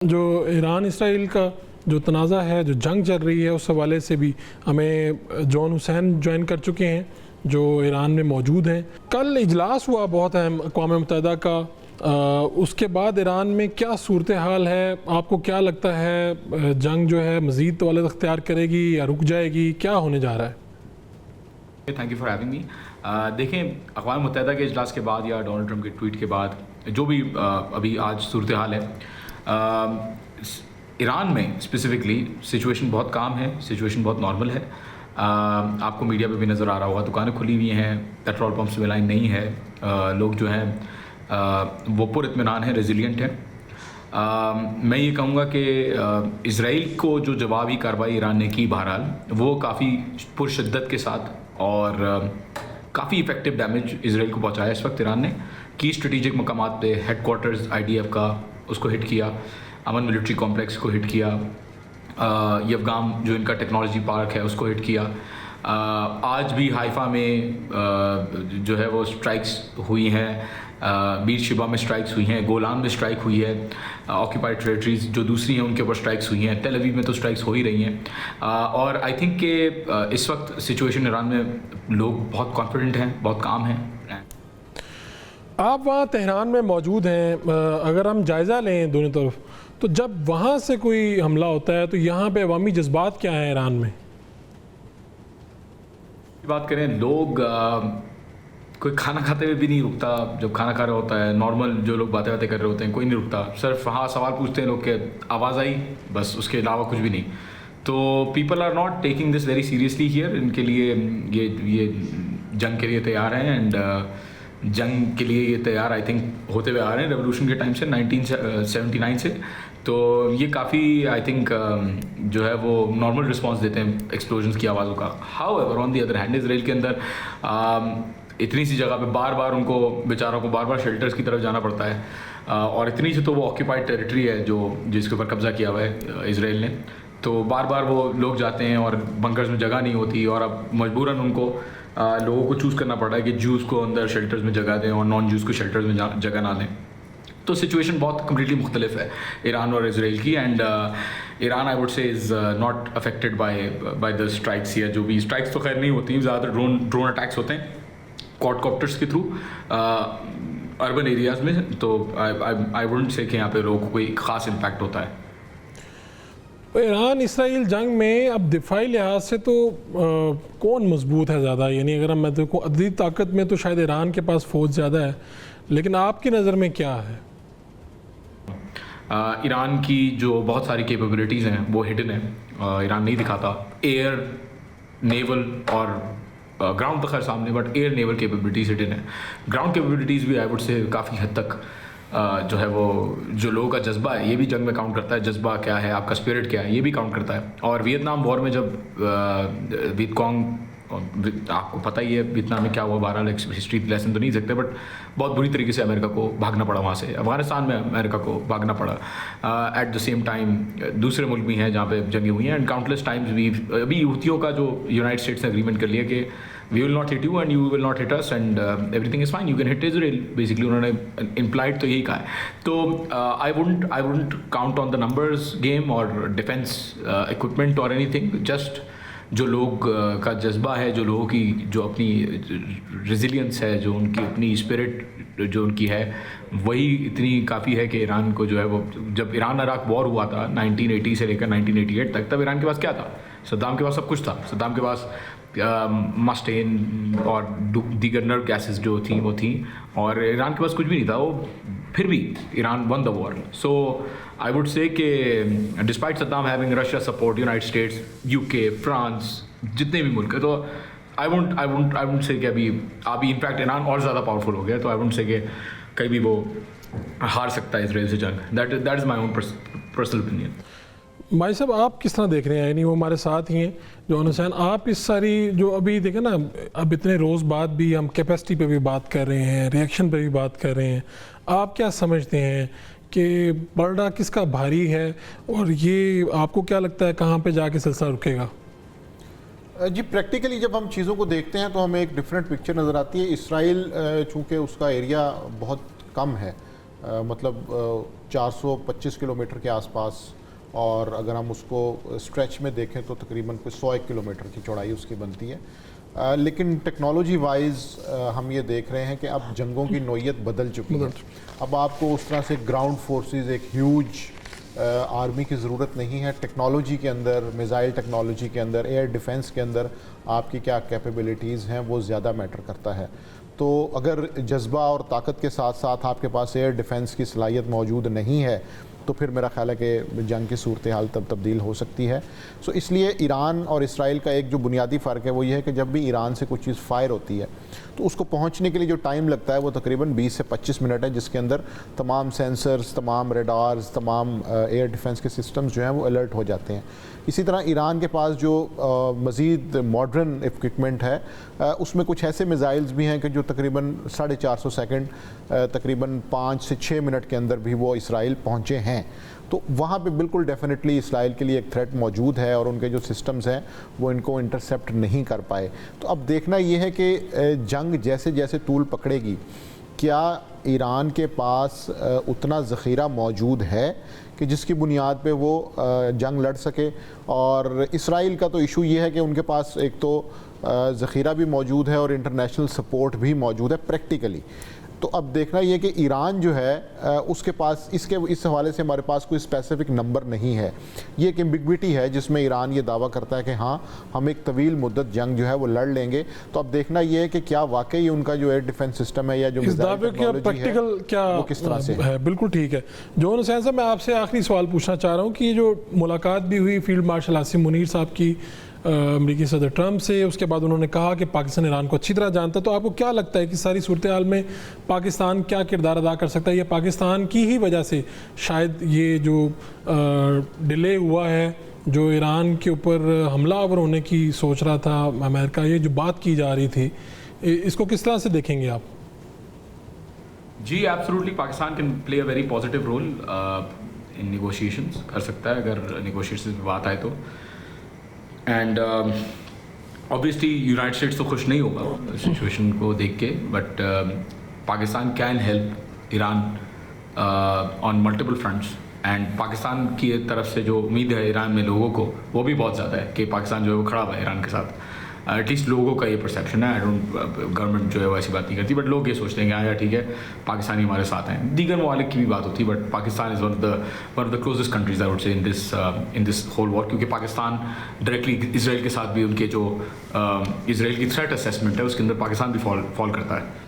जो Iran Israel का जो तनाज़ा है, जो जंग चल रही है, उस हवाले से भी हमें जॉन हुसैन ज्वाइन कर चुके हैं जो ईरान में मौजूद हैं। कल इजलास हुआ बहुत अहम अक़वाम मुत्तहिदा का, उसके बाद ईरान में क्या सूरत हाल है? आपको क्या लगता है जंग जो है मज़ीद तवालुत अख्तियार करेगी या रुक जाएगी? क्या होने जा रहा है? Thank you for having me. देखें, अक़वाम मुत्तहिदा के इजलास के बाद या डोनाल्ड ट्रंप के ट्वीट के बाद जो भी अभी आज सूरत हाल है, ईरान में स्पेसिफ़िकली सिचुएशन बहुत काम है, सिचुएशन बहुत नॉर्मल है। आपको मीडिया पे भी नज़र आ रहा होगा, दुकानें खुली हुई हैं, पेट्रोल पंप्स में लाइन नहीं है, लोग जो हैं वो पुरइत्मीनान है, रेजिलियंट है। मैं ये कहूँगा कि इज़राइल को जो जवाबी कार्रवाई ईरान ने की बहरहाल, वो काफ़ी पुरशिद्दत के साथ और काफ़ी इफ़ेक्टिव डैमेज इज़राइल को पहुँचाया इस वक्त ईरान ने। की स्ट्रेटेजिक मकामात पे हेडक्वार्टर्स IDF का उसको हिट किया, अमन मिलिट्री कॉम्प्लेक्स को हिट किया, यवगाम जो इनका टेक्नोलॉजी पार्क है उसको हिट किया। आज भी हाइफा में जो है वो स्ट्राइक्स हुई हैं, बीर शिबा में स्ट्राइक्स हुई हैं, गोलान में स्ट्राइक हुई है, ऑक्यूपाइड टेरिटरीज जो दूसरी हैं उनके ऊपर स्ट्राइक्स हुई हैं, तेल अवीव में तो स्ट्राइक्स हो ही रही हैं। और आई थिंक कि इस वक्त सिचुएशन ईरान में लोग बहुत कॉन्फिडेंट हैं, बहुत काम हैं। आप वहाँ तेहरान में मौजूद हैं, अगर हम जायज़ा लें दोनों तरफ, तो जब वहाँ से कोई हमला होता है तो यहाँ पे अवामी जज्बात क्या हैं ईरान में? बात करें, लोग कोई खाना खाते हुए भी नहीं रुकता। जब खाना खा रहा होता है, नॉर्मल जो लोग बातें कर रहे होते हैं, कोई नहीं रुकता, सिर्फ हाँ सवाल पूछते हैं लोग के आवाज़ आई, बस उसके अलावा कुछ भी नहीं। तो people are not taking this very seriously here. इनके लिए ये जंग के लिए तैयार हैं एंड जंग के लिए ये तैयार आई थिंक होते हुए आ रहे हैं रेवोल्यूशन के टाइम से, 1979 से। तो ये काफ़ी आई थिंक जो है वो नॉर्मल रिस्पांस देते हैं एक्सप्लोजन्स की आवाज़ों का। However on the other hand Israel के अंदर इतनी सी जगह पे बार बार उनको बेचारों को बार बार शेल्टर्स की तरफ जाना पड़ता है, और इतनी सी तो वो ऑक्यूपाइड टेरिटरी है जो जिसके ऊपर कब्ज़ा किया हुआ है इज़राइल ने। तो बार बार वो लोग जाते हैं और बंकर्स में जगह नहीं होती, और अब मजबूरन उनको लोगों को चूज़ करना पड़ रहा है कि जूस को अंदर शेल्टर्स में जगह दें और नॉन जूस को शेल्टर्स में जगह ना दें। तो सिचुएशन बहुत कम्प्लीटली मुख्तलिफ है ईरान और इज़राइल की। एंड ईरान आई वुड से is not affected by the strikes, या जो भी स्ट्राइक्स तो खैर नहीं होती, ज़्यादातर ड्रोन अटैक्स होते हैं क्वाडकॉप्टर्स के थ्रू अर्बन एरियाज़ में। तो आई वुडंट से कि यहाँ पे लोगों को कोई ख़ास इम्पैक्ट होता है। ईरान इसराइल जंग में अब दिफाई लिहाज से तो कौन मजबूत है ज़्यादा? यानी अगर मैं देखो अददी ताकत में तो शायद ईरान के पास फ़ौज ज़्यादा है, लेकिन आपकी नज़र में क्या है? ईरान की जो बहुत सारी कैपेबिलिटीज़ हैं वो हिडन है, ईरान नहीं दिखाता। एयर, नेवल और ग्राउंड तो खैर सामने, but air naval capabilities hidden है। ग्राउंड कैपेबिलिटीज़ भी आई वुड से काफ़ी हद तक जो है वो जो लोगों का जज्बा है ये भी जंग में काउंट करता है। जज्बा क्या है, आपका स्पिरिट क्या है, ये भी काउंट करता है। और वियतनाम वॉर में जब वियतकॉन्ग, आपको पता ही है वियतनाम में क्या हुआ, बहरहाल हिस्ट्री लेसन तो नहीं सकते, बट बहुत बुरी तरीके से अमेरिका को भागना पड़ा वहाँ से। अफगानिस्तान में अमेरिका को भागना पड़ा। एट द सेम टाइम दूसरे मुल्क भी हैं जहाँ पे जंगें हुई हैं, एंड काउंटलेस टाइम्स भी अभी हुतियों का जो यूनाइटेड स्टेट्स ने एग्रीमेंट कर लिया कि we will not hit you and you will not hit us and everything is fine, you can hit Israel, basically उन्होंने इम्प्लाइड तो यही कहा है। तो I wouldn't count on the numbers game और डिफेंस इक्विपमेंट और एनीथिंग। जस्ट जो लोग का जज्बा है, जो लोगों की जो अपनी रेजिलियंस है, जो उनकी अपनी स्पिरिट जो उनकी है, वही इतनी काफ़ी है कि ईरान को जो है वो, जब ईरान इराक वॉर हुआ था 1980 से लेकर 1988 तक, तब ईरान के पास क्या था? सद्दाम के पास सब कुछ था। सद्दाम के पास मस्टेन और दीगर नर्व गैसेस जो थी वो थी, और ईरान के पास कुछ भी नहीं था। वो फिर भी Iran won the war. So I would say कि despite Saddam having Russia support, United States, UK, France, जितने भी मुल्क है, तो आई वुड से कि अभी इनफैक्ट ईरान और ज़्यादा पावरफुल हो गया। तो आई वुड से कि कहीं भी वो हार सकता है इसराइल से जंग। That is my own personal opinion. भाई साहब, आप किस तरह देख रहे हैं? यानी वो हमारे साथ ही हैं जॉन हुसैन, आप इस सारी जो अभी देखें ना, अब इतने रोज़ बाद भी हम कैपेसिटी पे भी बात कर रहे हैं, रिएक्शन पे भी बात कर रहे हैं, आप क्या समझते हैं कि पलड़ा किसका भारी है, और ये आपको क्या लगता है कहाँ पे जाके सिलसिला रुकेगा? जी, प्रैक्टिकली जब हम चीज़ों को देखते हैं तो हमें एक डिफरेंट पिक्चर नज़र आती है। इसराइल चूँकि उसका एरिया बहुत कम है मतलब 425 किलोमीटर के आसपास, और अगर हम उसको स्ट्रेच में देखें तो तकरीबन कोई 100 किलोमीटर की चौड़ाई उसकी बनती है। लेकिन टेक्नोलॉजी वाइज हम ये देख रहे हैं कि अब जंगों की नोयत बदल चुकी है। अब आपको उस तरह से ग्राउंड फोर्सेस, एक ह्यूज आर्मी की ज़रूरत नहीं है। टेक्नोलॉजी के अंदर, मिज़ाइल टेक्नोलॉजी के अंदर, एयर डिफेंस के अंदर आपकी क्या कैपेबिलिटीज़ हैं वो ज़्यादा मैटर करता है। तो अगर जज्बा और ताकत के साथ साथ आपके पास एयर डिफेंस की सलाहियत मौजूद नहीं है तो फिर मेरा ख्याल है कि जंग की सूरत हाल तब तब्दील हो सकती है। सो इसलिए ईरान और इसराइल का एक जो बुनियादी फ़र्क है वो ये है कि जब भी ईरान से कुछ चीज़ फायर होती है तो उसको पहुंचने के लिए जो टाइम लगता है वो तकरीबन 20 से 25 मिनट है, जिसके अंदर तमाम सेंसर्स, तमाम रेडार्स, तमाम एयर डिफेंस के सिस्टम्स जो हैं वो अलर्ट हो जाते हैं। इसी तरह ईरान के पास जो मज़ीद मॉडर्न इक्विपमेंट है उसमें कुछ ऐसे मिज़ाइल्स भी हैं कि जो तकरीबन 450 सेकंड, तकरीबन 5 से 6 मिनट के अंदर भी वो इसराइल पहुँचे हैं। तो वहाँ पे बिल्कुल डेफिनेटली इसराइल के लिए एक थ्रेट मौजूद है और उनके जो सिस्टम्स हैं वो इनको इंटरसेप्ट नहीं कर पाए। तो अब देखना ये है कि जंग जैसे जैसे तूल पकड़ेगी, क्या ईरान के पास उतना ज़ख़ीरा मौजूद है कि जिसकी बुनियाद पे वो जंग लड़ सके। और इसराइल का तो इशू ये है कि उनके पास एक तो ज़ख़ीरा भी मौजूद है और इंटरनेशनल सपोर्ट भी मौजूद है प्रैक्टिकली। तो अब देखना ये कि ईरान जो है उसके पास इस हवाले से हमारे पास कोई स्पेसिफिक नंबर नहीं है। ये एक एम्बिग्विटी है जिसमें ईरान ये दावा करता है कि हाँ हम एक तवील मुद्दत जंग जो है वो लड़ लेंगे। तो अब देखना ये है कि क्या वाकई उनका जो एयर डिफेंस सिस्टम है या जो इस दावे का प्रैक्टिकल क्या वो किस तरह से है। बिल्कुल ठीक है। जॉन हुसैन साहब, मैं आपसे आखिरी सवाल पूछना चाह रहा हूँ कि ये जो मुलाकात भी हुई फील्ड मार्शल आसिम मुनीर साहब की अमेरिकी सदर ट्रंप से, उसके बाद उन्होंने कहा कि पाकिस्तान ईरान को अच्छी तरह जानता है, तो आपको क्या लगता है कि सारी सूरत हाल में पाकिस्तान क्या किरदार अदा कर सकता है, या पाकिस्तान की ही वजह से शायद ये जो डिले हुआ है, जो ईरान के ऊपर हमलावर होने की सोच रहा था अमेरिका, ये जो बात की जा रही थी, इसको किस तरह से देखेंगे आप? जी absolutely, Pakistan can play a very positive role in negotiations, कर सकता है अगर नेगोशिएशंस में बात आए तो। एंड ऑब्वियसली यूनाइटेड स्टेट्स तो खुश नहीं होगा सिचुएशन को देख के, but Pakistan can help Iran on multiple fronts. And Pakistan की तरफ से जो उम्मीद है ईरान में लोगों को, वो भी बहुत ज़्यादा है कि पाकिस्तान जो है वो खड़ा हुआ है ईरान के साथ। एटलीस्ट लोगों का ये परसेप्शन है। आई डोंट, गवर्नमेंट जो है वो ऐसी बात नहीं करती, बट लोग ये सोचते हैं कि हाँ यार ठीक है, पाकिस्तानी हमारे साथ हैं। दीगर ममालिक की भी बात होती है, but Pakistan is one of the closest countries I would से इन दिस होल वॉर, क्योंकि पाकिस्तान डायरेक्टली इसराइल के साथ भी उनके जो इसराइल की थ्रेट असेसमेंट है उसके अंदर पाकिस्तान भी फॉल करता है।